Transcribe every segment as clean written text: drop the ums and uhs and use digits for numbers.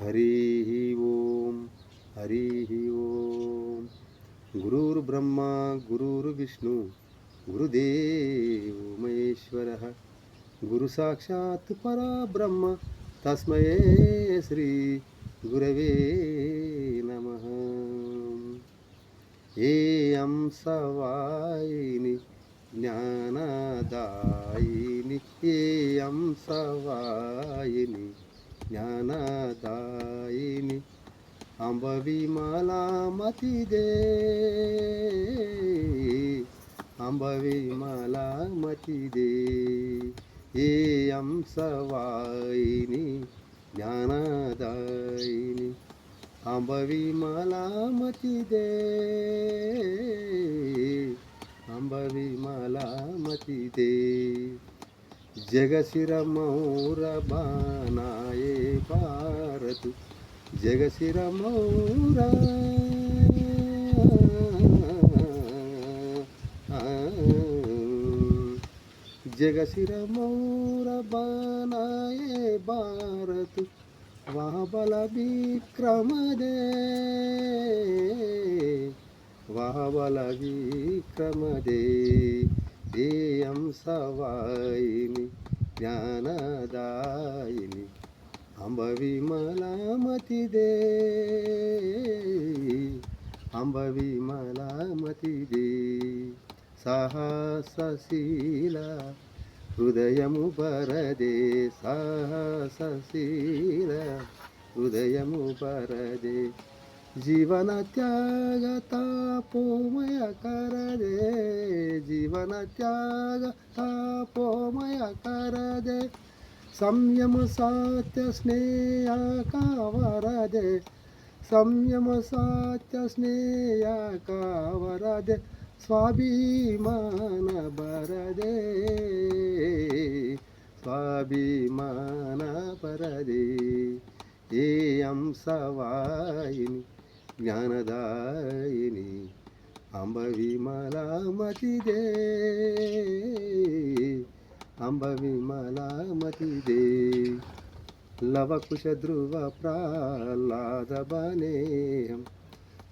हरिः ओम हरिः ओम। गुरुर्ब्रह्मा गुरुर्विष्णु गुरुदेव महेश्वरः गुरु साक्षात् परब्रह्म तस्मै श्री गुरवे नमः। हे अंसवाहिनी ज्ञानदायिनी हे अंसवाहिनी ज्ञानदायिनी अंब विमलामती दे अंब विमलामती दे हे अंसवाहिनी ज्ञानदायिनी अंब विमलामती दे अंब विमलामती दे। जगशिरमौर बनाए भारत जगशिरमौर जगशिरमौर बनाए भारत वहाँ बल विक्रम दे वहाँ बल विक्रम दे हे अंसवाहिनी ज्ञानदायिनी अंब विमलामती दे अंब विमलामती दे। साहसशीला हृदयमु बरदे साहसशीला हृदयमु बरदे जीवन त्याग तापोमय कर दे जीवन त्याग तापोमय कर दे संयम सत्य स्नेह का वर दे संयम सत्य स्नेह का वर दे स्वाभिमान बर दे स्वाभिमान बर दे हे अंसवाहिनी ज्ञानदायिनी अंब विमलामती दे अंब विमलामती दे। लवकुश ध्रुव प्रह्लाद बने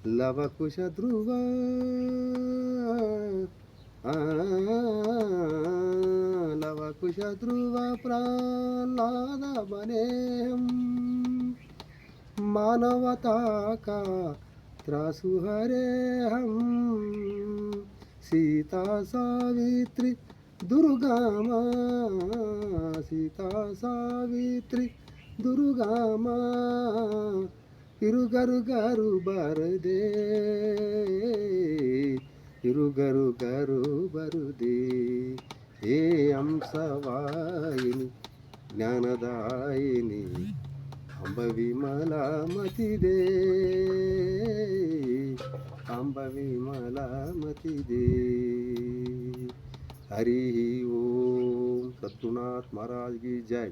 लवकुश ध्रुव लवकुश ध्रुव प्रह्लाद बने मानवता का त्रासु हरे हम सीता सावित्री दुर्गा माँ सीता सावित्री दुर्गा माँ इरुगरु गरु बर दे इरुगरु गरु बर दे हे अंसवाहिनी ज्ञानदायिनी अंब विमलामती दे अंब विमलामती दे। हरि ओम। सद्गुरुनाथ महाराज की जय।